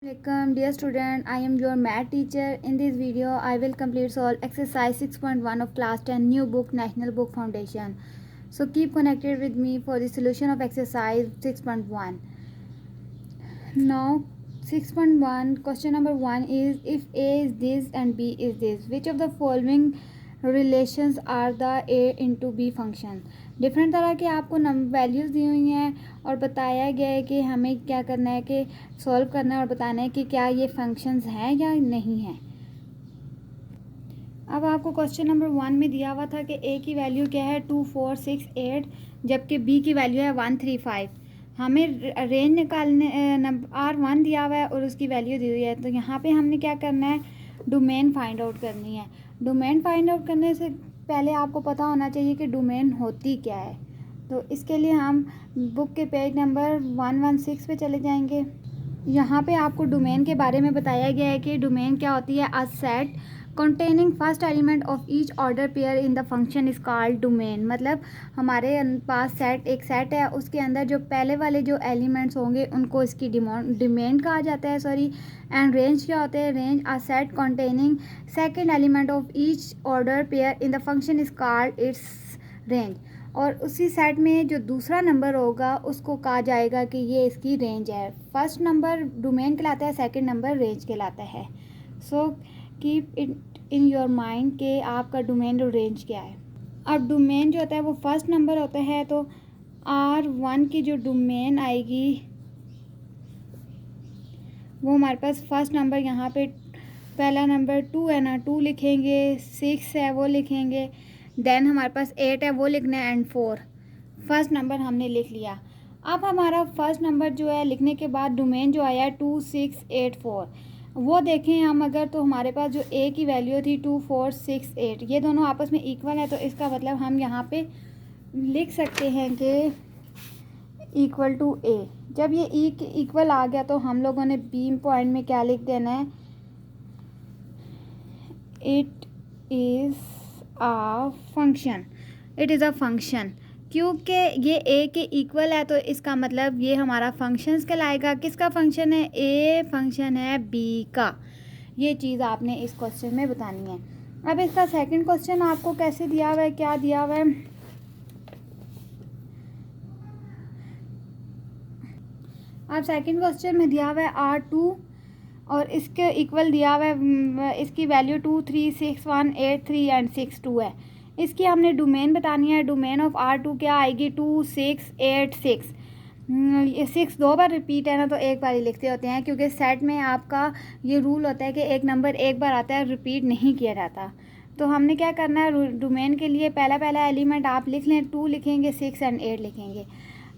Welcome dear student, I am your math teacher. In this video I will complete solve exercise 6.1 of class 10 new book National Book Foundation. So keep connected with me for the solution of exercise 6.1. Now 6.1 question number 1 is if A is this and B is this, which of the following relations are the A into B function. Different तरह के आपको values दी हुई हैं और बताया गया है कि हमें क्या करना है कि सॉल्व करना है और बताना है कि क्या ये फंक्शंस हैं या नहीं हैं। अब आपको क्वेश्चन नंबर 1 में दिया हुआ था कि ए की वैल्यू क्या है 2 4 6 8, जबकि बी की वैल्यू है 1 3 5। हमें रेंज निकालने R1 दिया हुआ है और उसकी वैल्यू दी हुई है, तो यहाँ पे हमने क्या करना है, डोमेन फाइंड आउट करनी है। डोमेन फाइंड आउट करने से पहले आपको पता होना चाहिए कि डोमेन होती क्या है। तो इसके लिए हम बुक के पेज नंबर 116 पे चले जाएंगे। यहाँ पे आपको डोमेन के बारे में बताया गया है कि डोमेन क्या होती है। A set containing first element of each order pair in the function is called domain. मतलब हमारे पास एक सेट है, उसके अंदर जो पहले वाले जो एलिमेंट्स होंगे उनको इसकी डोमेन कहा जाता है। एंड रेंज क्या होते हैं, range a set containing second element of each order pair in the function is called its range. और उसी सेट में जो दूसरा नंबर होगा उसको कहा जाएगा कि ये इसकी रेंज है। फर्स्ट नंबर डोमेन कहलाता है, सेकंड नंबर रेंज कहलाता है। So keep it in your mind कि आपका डोमेन और रेंज क्या है। अब डोमेन जो होता है वो फर्स्ट नंबर होता है, तो R1 की जो डोमेन आएगी वो हमारे पास फर्स्ट नंबर, यहाँ पे पहला नंबर 2 है ना, 2 लिखेंगे, 6 है वो लिखेंगे, देन हमारे पास 8 है वो लिखना है, एंड 4 फर्स्ट नंबर हमने लिख लिया। अब हमारा फर्स्ट नंबर जो है लिखने के बाद डोमेन जो आया है 2 6 8 4, वो देखें हम अगर, तो हमारे पास जो ए की वैल्यू थी 2 4 6 8, ये दोनों आपस में इक्वल है, तो इसका मतलब हम यहाँ पे लिख सकते हैं कि इक्वल टू ए। जब ये ई इक्वल आ गया तो हम लोगों ने बी पॉइंट में क्या लिख देना है, it is a function. It is a function, क्योंकि ये ए के इक्वल है तो इसका मतलब ये हमारा फंक्शंस कहलाएगा। किसका फंक्शन है, ए फंक्शन है बी का। ये चीज़ आपने इस क्वेश्चन में बतानी है। अब इसका सेकंड क्वेश्चन आपको कैसे दिया हुआ है, क्या दिया हुआ है। अब सेकंड क्वेश्चन में दिया हुआ है R2 और इसके इक्वल दिया हुआ है, इसकी वैल्यू 2 3 6 1 8 3 एंड 6 2 है। इसकी हमने डोमेन बतानी है। डोमेन ऑफ R2 क्या आएगी, 2 6 8 6। ये 6 दो बार रिपीट है ना, तो एक बार ही लिखते होते हैं, क्योंकि सेट में आपका ये रूल होता है कि एक नंबर एक बार आता है, रिपीट नहीं किया जाता। तो हमने क्या करना है, डोमेन के लिए पहला एलिमेंट आप लिख लें, 2 लिखेंगे, 6 एंड 8 लिखेंगे।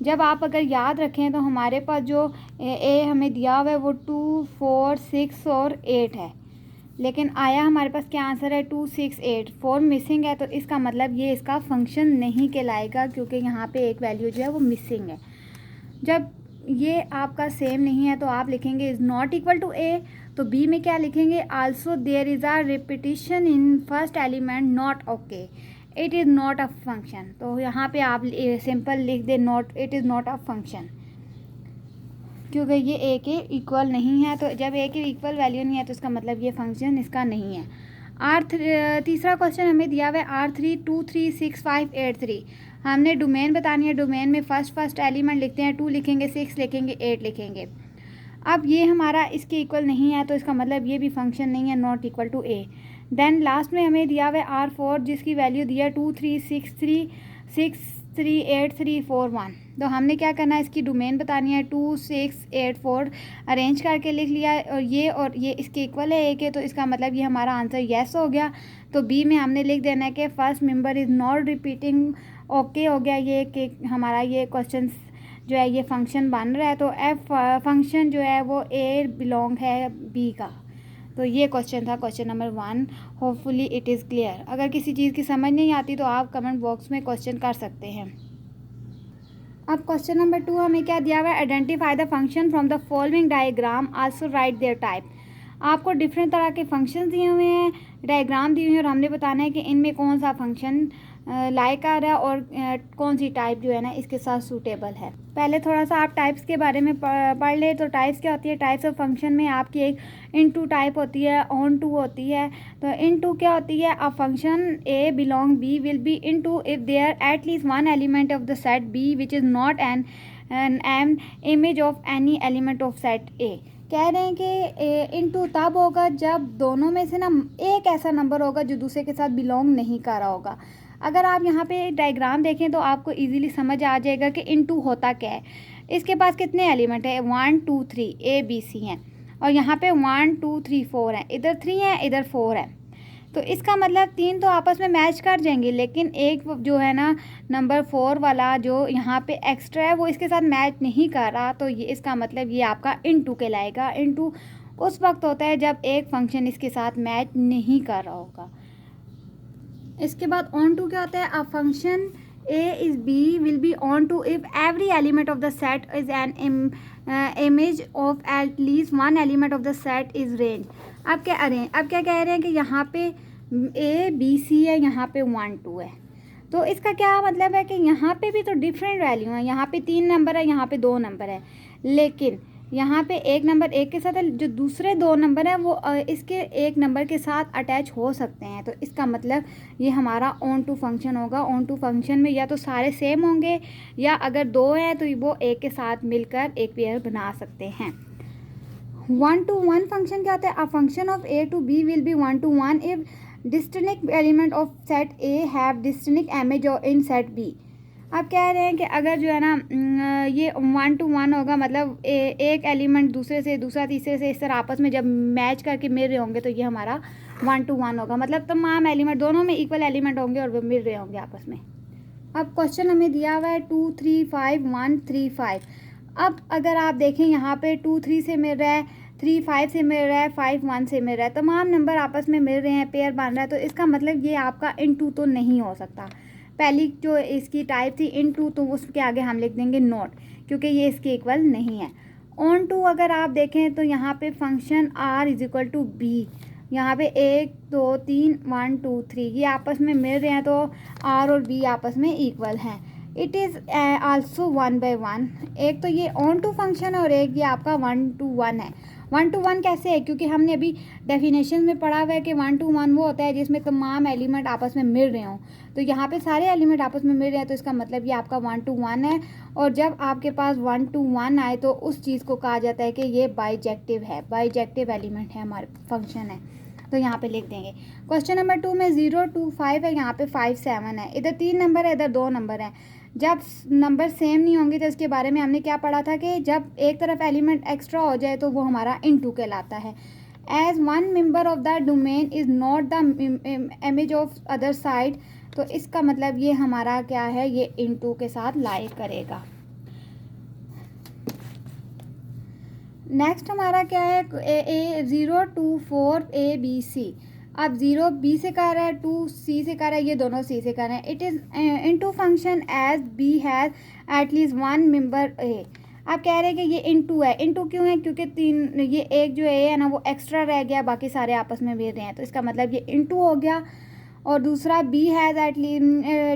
जब आप अगर याद रखें तो हमारे पास जो ए हमें दिया हुआ है वो 2 4 6 और 8 है, लेकिन आया हमारे पास क्या आंसर है 2 6 8, 4 मिसिंग है, तो इसका मतलब ये इसका फंक्शन नहीं कहलाएगा, क्योंकि यहाँ पे एक वैल्यू जो है वो मिसिंग है। जब ये आपका सेम नहीं है तो आप लिखेंगे is not equal to A, तो बी में क्या लिखेंगे, also there is a repetition in first element not okay, it is not a function. तो यहाँ पे आप सिंपल लिख दे not, it is not a function, क्योंकि ये ए के इक्वल नहीं है। तो जब ए के इक्वल वैल्यू नहीं है तो इसका मतलब ये फंक्शन इसका नहीं है। तीसरा क्वेश्चन हमें दिया हुआ है R3 2 3 6 5 8 3। हमने डोमेन बतानी है। डोमेन में फर्स्ट एलिमेंट लिखते हैं, 2 लिखेंगे, 6 लिखेंगे, 8 लिखेंगे। अब ये हमारा इसके इक्वल नहीं है, तो इसका मतलब ये भी फंक्शन नहीं है, not equal to A. Then last में हमें दिया हुआ है R4 जिसकी वैल्यू दिया 2 3 6 3 6 3 8 3 4 1। तो हमने क्या करना है, इसकी डोमेन बतानी है, 2 6 8 4 अरेंज करके लिख लिया, और ये इसके इक्वल है ए के, तो इसका मतलब ये हमारा आंसर येस हो गया। तो बी में हमने लिख देना है कि first member is not repeating, okay हो गया ये कि हमारा ये क्वेश्चन जो है ये फंक्शन बन रहा है। तो एफ फंक्शन जो है वो ए बिलोंग है बी का। तो ये क्वेश्चन था question number 1। Hopefully it is clear. अगर किसी चीज़ की समझ नहीं आती तो आप कमेंट बॉक्स में क्वेश्चन कर सकते हैं। अब क्वेश्चन नंबर 2 हमें क्या दिया हुआ है, identify the function from the following diagram, also write their type. आपको डिफरेंट तरह के फंक्शन दिए हुए हैं, डायग्राम दिए हुए हैं, और हमने बताना है कि इनमें कौन सा फंक्शन लाई कर रहा है और कौन सी टाइप जो है ना इसके साथ सूटेबल है। पहले थोड़ा सा आप टाइप्स के बारे में पढ़ ले। तो टाइप्स क्या होती है? टाइप्स ऑफ फंक्शन में आपकी एक इनटू टाइप होती है, ऑन टू होती है। तो इनटू क्या होती है? A function A belong B will be into if there at least one element of the set B which is not an image of any element of set A. कह रहे हैं कि इनटू तब होगा जब दोनों में से ना एक ऐसा नंबर होगा जो दूसरे के साथ बिलोंग नहीं कर रहा होगा। अगर आप यहाँ पे डायग्राम देखें तो आपको इजीली समझ आ जाएगा कि इनटू होता क्या है। इसके पास कितने एलिमेंट है? 1 2 3 ए बी सी हैं और यहाँ पे 1 2 3 4 हैं। इधर 3 है, इधर 4 है। तो इसका मतलब 3 तो आपस में मैच कर जाएंगे, लेकिन एक जो है ना नंबर 4 वाला जो यहाँ पे एक्स्ट्रा है वो इसके साथ मैच नहीं कर रहा। तो ये इसका मतलब ये आपका इनटू कहलाएगा। इनटू उस वक्त होता है जब एक फंक्शन इसके साथ मैच नहीं कर रहा होगा। इसके बाद ऑन टू क्या होता है? A function a is b will be on to if every element of the set is an image of at least one element of the set is range। अब क्या कह रहे हैं कि यहाँ पे a b c है, यहाँ पे 1 2 है। तो इसका क्या मतलब है कि यहाँ पे भी तो डिफरेंट वैल्यू है। यहाँ पे 3 नंबर है, यहाँ पे 2 नंबर है, लेकिन यहाँ पे एक नंबर एक के साथ है, जो दूसरे 2 नंबर है वो इसके एक नंबर के साथ अटैच हो सकते हैं। तो इसका मतलब ये हमारा ऑन टू फंक्शन होगा। ऑन टू फंक्शन में या तो सारे सेम होंगे या अगर 2 हैं तो वो एक के साथ मिलकर एक पेयर बना सकते हैं। 1 to 1 फंक्शन क्या होता है? A function of A to B will be 1 to 1 if distinct element of set A have distinct image in set B. आप कह रहे हैं कि अगर जो है ना ये 1 to 1 होगा, मतलब एक एलिमेंट दूसरे से, दूसरा तीसरे से, इस तरह आपस में जब मैच करके मिल रहे होंगे तो ये हमारा 1 to 1 होगा। मतलब तमाम एलिमेंट दोनों में इक्वल एलिमेंट होंगे और वो मिल रहे होंगे आपस में। अब क्वेश्चन हमें दिया हुआ है 2 3 5 1 3 5। अब अगर आप देखें यहाँ पे 2 3 से मिल रहा है, 3 5 से मिल रहा है, 5 1 से मिल रहा है, तमाम नंबर आपस में मिल रहे हैं, पेयर बन रहा है। तो इसका मतलब ये आपका इनटू तो नहीं हो सकता। पहली जो इसकी टाइप थी इनटू, तो उसके आगे हम लिख देंगे नॉट, क्योंकि ये इसके इक्वल नहीं है। ऑन टू अगर आप देखें तो यहाँ पे function R is equal to B, यहाँ पे 1 2 3 1 2 3 ये आपस में मिल रहे हैं, तो आर और बी आपस में इक्वल हैं। It is also 1 by 1। एक तो ये ऑन टू फंक्शन है और एक ये आपका 1 to 1 है। 1 to 1 कैसे है? क्योंकि हमने अभी डेफिनेशन में पढ़ा हुआ है कि 1 to 1 वो होता है जिसमें तमाम एलिमेंट आपस में मिल रहे हों। तो यहाँ पे सारे एलिमेंट आपस में मिल रहे हैं, तो इसका मतलब ये आपका 1 to 1 है। और जब आपके पास 1 to 1 आए तो उस चीज़ को कहा जाता है कि ये बाइजेक्टिव है, बाइजेक्टिव एलिमेंट है, हमारे फंक्शन है। तो यहाँ पे लिख देंगे। क्वेश्चन नंबर 2 में 0 2 5 है, यहाँ पे 5 7 है। इधर 3 नंबर है, इधर 2 नंबर है। जब नंबर सेम नहीं होंगे तो इसके बारे में हमने क्या पढ़ा था कि जब एक तरफ एलिमेंट एक्स्ट्रा हो जाए तो वो हमारा इनटू कहलाता है। As one member of the domain is not the image of other side. तो इसका मतलब ये हमारा क्या है? ये इनटू के साथ लाई करेगा। नेक्स्ट हमारा क्या है? ए 0 2 4 ए बी सी। अब 0 बी से कर रहा है, 2 सी से कर रहा है, ये दोनों सी से कर रहे हैं। It is into function as B has at least one member A. आप कह रहे हैं कि ये इनटू है। इनटू क्यों है? क्योंकि ये एक जो ए है ना वो एक्स्ट्रा रह गया, बाकी सारे आपस में मिल रहे हैं, तो इसका मतलब ये इनटू हो गया। और दूसरा B has at least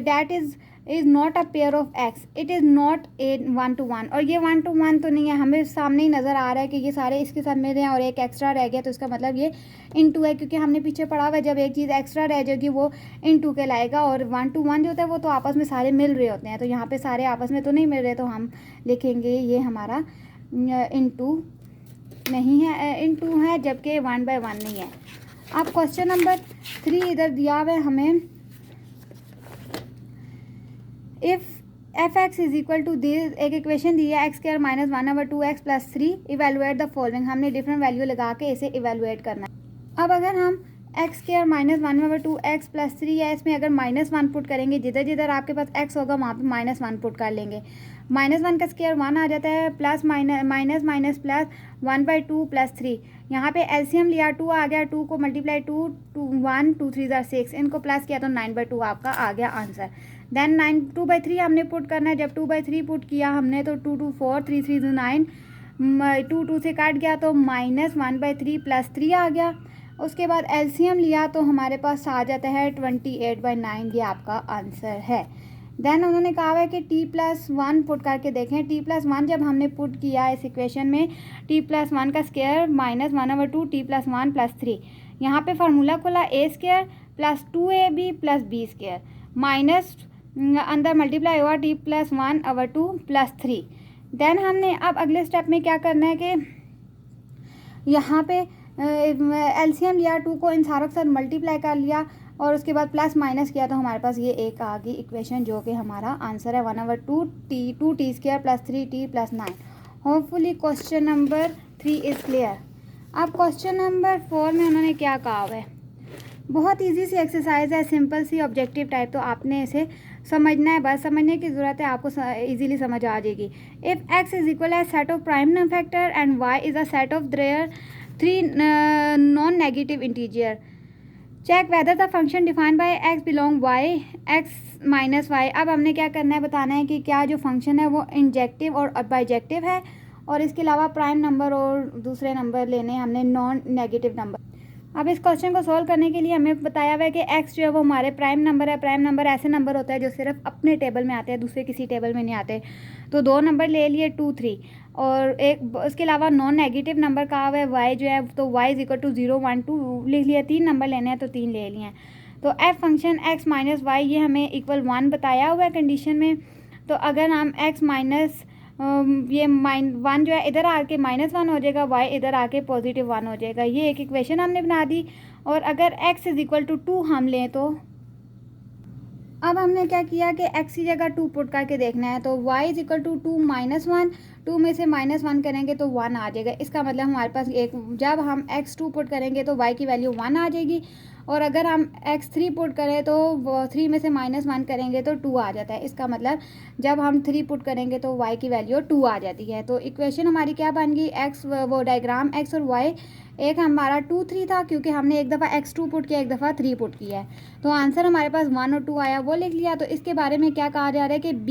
that is not a pair of X, it is not a 1 to 1। और ये 1 to 1 तो नहीं है, हमें सामने ही नज़र आ रहा है कि ये सारे इसके साथ मिल रहे हैं और एक एक्स्ट्रा रह गया, तो इसका मतलब ये इनटू है। क्योंकि हमने पीछे पढ़ा हुआ है जब एक चीज़ एक्स्ट्रा रह जाएगी वो इनटू कहलाएगा। और 1 to 1 जो होता है वो तो आपस में सारे मिल रहे होते हैं, तो यहाँ पे सारे आपस में तो नहीं मिल रहे, तो हम लिखेंगे ये हमारा इनटू नहीं है, इनटू है, जबकि 1 by 1 नहीं है। अब क्वेश्चन नंबर 3 इधर दिया हुआ है हमें। If F X is equal to this, एक इक्वेशन दी है x² - 1/2x + 3, evaluate the following. हमने डिफरेंट वैल्यू लगा के इसे इवेलुएट करना है। अब अगर हम x² - 1/2x + 3 है, इसमें अगर -1 पुट करेंगे, जिधर जिधर आपके पास x होगा वहाँ पे -1 पुट कर लेंगे। -1 का स्क्वायर 1 आ जाता है, प्लस माइनस माइनस प्लस 1/2 + 3। यहाँ पे एलसीएम लिया, 2 आ गया, 2 को मल्टीप्लाई 2 1 2 3 6, इनको प्लस किया तो 9/2 आपका आ गया आंसर। देन 2/3 हमने पुट करना है। जब 2/3 पुट किया हमने तो 2 2 4 3 3 9, 2 2 से काट गया तो -1/3 + 3 आ गया। उसके बाद एलसीएम लिया तो हमारे पास आ जाता है 28/9, ये आपका आंसर है। देन उन्होंने कहा है कि t+1 पुट करके देखें। t+1 जब हमने पुट किया इस इक्वेशन में, t+1 का स्क्वायर -1/2 t+1 + 3, यहाँ पे फार्मूला खुला a² + 2ab + b² माइनस अंदर मल्टीप्लाई हुआ t+1/2 + 3। देन हमने अब अगले स्टेप में क्या करना है कि यहाँ पे एलसीएम लिया, 2 को इन सारों के साथ मल्टीप्लाई कर लिया और उसके बाद प्लस माइनस किया तो हमारे पास ये एक आ गई इक्वेशन, जो कि हमारा आंसर है 1/2 2t² + 3t + 9। Hopefully question number 3 is clear. अब क्वेश्चन नंबर 4 में उन्होंने क्या कहा है, बहुत इजी सी एक्सरसाइज है, सिंपल सी ऑब्जेक्टिव टाइप, तो आपने इसे समझना है, बस समझने की ज़रूरत है, आपको इजीली समझ आ जाएगी। इफ़ x इज इक्वल है set of prime factor and y is a set of their 3 non negative integer, check whether the function defined by x belong y x - y। अब हमने क्या करना है, बताना है कि क्या जो फंक्शन है वो इंजेक्टिव और बाइजेक्टिव है, और इसके अलावा प्राइम नंबर और दूसरे नंबर लेने हैं हमने नॉन नेगेटिव नंबर। अब इस क्वेश्चन को सॉल्व करने के लिए हमें बताया हुआ है कि x जो है वो हमारे प्राइम नंबर है। प्राइम नंबर ऐसे नंबर होता है जो सिर्फ अपने टेबल में आते हैं, दूसरे किसी टेबल में नहीं आते। तो 2 नंबर ले लिए 2 3, और एक उसके अलावा नॉन नेगेटिव नंबर कहा हुआ है y जो है, तो y = 0 1 2 लिख लिया। 3 नंबर लेने हैं तो 3 ले लिए हैं। तो f फंक्शन x - y ये हमें = 1 बताया हुआ है कंडीशन में। तो अगर हम x माइनस ये -1 जो है इधर आके -1 हो जाएगा, y इधर आके +1 हो जाएगा। ये एक इक्वेशन हमने बना दी। और अगर x = 2 हम लें तो अब हमने क्या किया कि x की जगह 2 पुट करके देखना है। तो y = 2 - 1, 2 में से -1 करेंगे तो 1 आ जाएगा। इसका मतलब हमारे पास एक, जब हम x2 पुट करेंगे तो y की वैल्यू 1 आ जाएगी, और अगर हम x3 पुट करें तो 3 में से -1 करेंगे तो 2 आ जाता है। इसका मतलब जब हम 3 पुट करेंगे तो y की वैल्यू 2 आ जाती है। तो इक्वेशन हमारी क्या बन गई, x वो डायग्राम x और y, एक हमारा 2 3 था क्योंकि हमने एक दफ़ा x2 पुट किया, एक दफ़ा 3 पुट किया है। तो आंसर हमारे पास 1 और 2 आया, वो लिख लिया। तो इसके बारे में क्या कहा जा रहा है कि b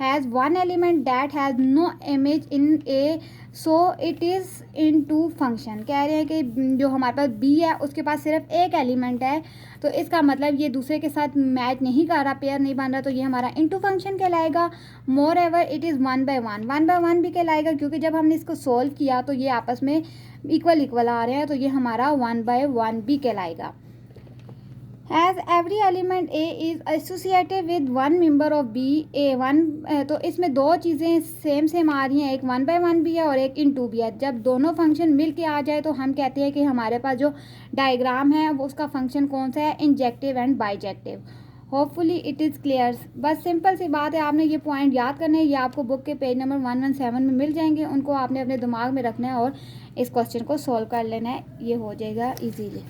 has one element that has no image in A, so it is into function. कह रहे हैं कि जो हमारे पास b है उसके पास सिर्फ एक एलिमेंट है, तो इसका मतलब ये दूसरे के साथ मैच नहीं कर रहा, पेयर नहीं बन रहा, तो ये हमारा इनटू फंक्शन कहलाएगा। मोर एवर इट इज़ 1/1 भी कहलाएगा, क्योंकि जब हमने इसको सोल्व किया तो ये आपस में इक्वल आ रहे हैं, तो ये हमारा 1/1 भी कहलाएगा। As every element A is associated with one member of B, A1, तो इसमें दो चीज़ें सेम आ रही हैं, एक 1/1 भी है और एक इन 2 भी है। जब दोनों फंक्शन मिल के आ जाए तो हम कहते हैं कि हमारे पास जो डायग्राम है वो उसका फंक्शन कौन सा है, injective and bijective. Hopefully it is clear. बस सिंपल सी बात है, आपने ये पॉइंट याद करने हैं, ये आपको बुक के पेज नंबर 117 में मिल जाएंगे, उनको आपने अपने दिमाग में रखना है और इस क्वेश्चन को सॉल्व कर लेना है, ये हो जाएगा ईजीली।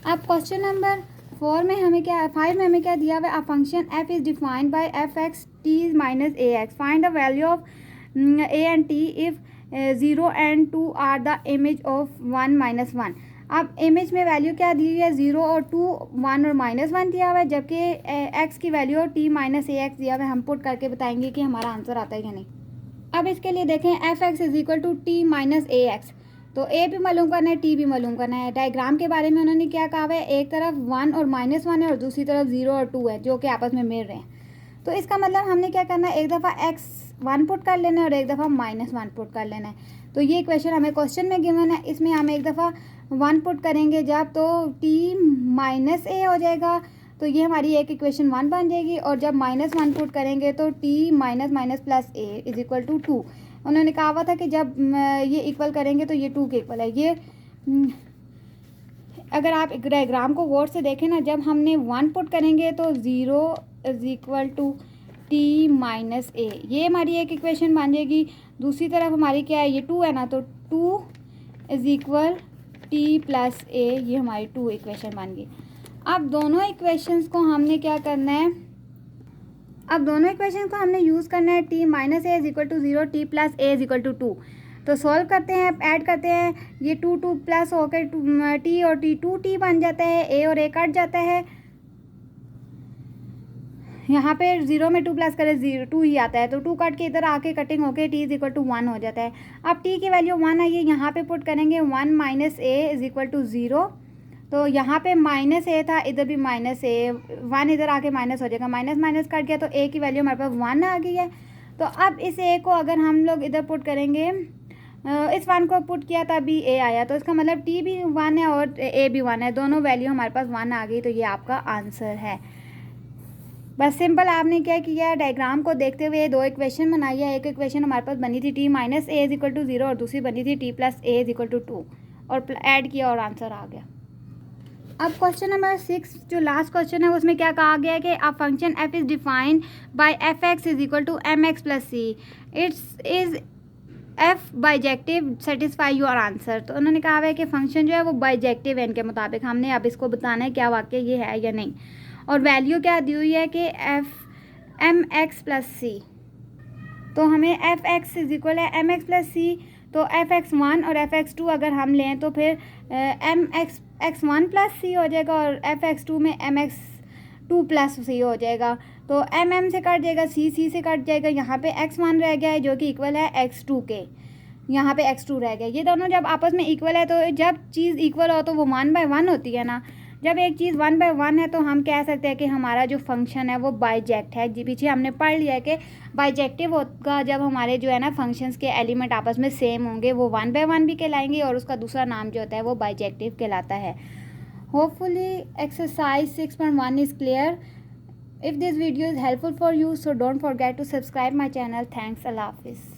अब क्वेश्चन नंबर 5 में हमें क्या दिया हुआ है, a function f is defined by f(x) t - ax, find the value of a and t if 0 and 2 are the image of 1 - 1। अब इमेज में वैल्यू क्या दी हुई है, 0 और 2, 1 और -1 दिया हुआ है, जबकि x की वैल्यू t - ax दिया हुआ है। हम पुट करके बताएंगे कि हमारा आंसर आता है या नहीं। अब इसके लिए देखें, f(x) = t - ax, तो a भी मालूम करना है, t भी मालूम करना है। डायग्राम के बारे में उन्होंने क्या कहा है, एक तरफ 1 और -1 है और दूसरी तरफ 0 और 2 है, जो कि आपस में मिल रहे हैं। तो इसका मतलब हमने क्या करना है, एक दफ़ा x1 पुट कर लेना है और एक दफ़ा -1 पुट कर लेना है। तो ये क्वेश्चन हमें क्वेश्चन में गिवन है, इसमें हम एक दफ़ा 1 पुट करेंगे जब, तो t - a हो जाएगा, तो ये हमारी एक इक्वेशन 1 बन जाएगी। और जब -1 पुट करेंगे तो t - -+ a = 2। उन्होंने कहा हुआ था कि जब ये इक्वल करेंगे तो ये 2 के इक्वल है। ये अगर आप डायग्राम को गौर से देखें ना, जब हमने 1 पुट करेंगे तो 0 = t - a, ये हमारी एक इक्वेशन बन जाएगी। दूसरी तरफ हमारी क्या है, ये 2 है ना, तो 2 = t + a, ये हमारी 2 इक्वेशन बन गई। अब दोनों इक्वेशंस को हमने क्या करना है, अब दोनों इक्वेशन को हमने यूज़ करना है। t - a = 0, t + a = 2। तो सॉल्व करते हैं, ऐड करते हैं, ये 2 प्लस होकर t और t 2t बन जाता है, a और a कट जाता है, यहाँ पे 0 में 2 प्लस करें 2 ही आता है, तो 2 काट के इधर आके कटिंग होके t इज इक्वल टू 1 हो जाता है। अब t की वैल्यू 1 आई है, यहाँ पे पुट करेंगे 1 minus a is equal to 0। तो यहाँ पे माइनस a था, इधर भी माइनस a, 1 इधर आके माइनस हो जाएगा, माइनस माइनस कट गया तो a की वैल्यू हमारे पास 1 आ गई है। तो अब इस a को अगर हम लोग इधर पुट करेंगे, इस 1 को पुट किया तभी a आया, तो इसका मतलब t भी 1 है और a भी 1 है, दोनों वैल्यू हमारे पास 1 आ गई। तो ये आपका आंसर है। बस सिंपल आपने क्या किया, डायग्राम को देखते हुए दो इक्वेशन बनाई है। एक इक्वेशन हमारे पास बनी थी t minus A is equal to 0 और दूसरी बनी थी t plus A is equal to 2, और ऐड किया और आंसर आ गया। अब क्वेश्चन नंबर 6 जो लास्ट क्वेश्चन है उसमें क्या कहा गया है कि a function f is defined by F X is equal to M X plus C, it's is F bijective, satisfy your answer. तो उन्होंने कहा है कि फंक्शन जो है वो बाइजेक्टिव है इनके मुताबिक। हमने अब इसको बताना है क्या वाकई ये है या नहीं, और वैल्यू क्या दी हुई है कि एफ एम एक्स प्लस सी। तो हमें एफ एक्स इज इक्वल है एम एक्स प्लस सी, तो एफ एक्स 1 और एफ एक्स 2 अगर हम लें तो फिर एम एक्स 1 प्लस सी हो जाएगा, और एफ एक्स 2 में एम एक्स 2 प्लस सी हो जाएगा। तो एम एम से कट जाएगा, सी सी से कट जाएगा, यहाँ पे एक्स 1 रह गया है जो कि इक्वल है एक्स 2 के, यहाँ पे एक्स 2 रह गया। ये दोनों जब आपस में इक्वल है, तो जब चीज़ इक्वल हो तो वो 1 बाय 1 होती है ना। जब एक चीज़ 1 बाय 1 है तो हम कह सकते हैं कि हमारा जो फंक्शन है वो बाइजेक्ट है। जी पीछे हमने पढ़ लिया कि बाइजेक्टिव होगा जब हमारे जो है ना फंक्शंस के एलिमेंट आपस में सेम होंगे, वो 1 बाय 1 भी कहलाएंगे और उसका दूसरा नाम जो होता है वो बाइजेक्टिव कहलाता है। Hopefully exercise 6.1 is clear. If this video is helpful for you, so don't forget to subscribe my channel. Thanks. Allah Hafiz.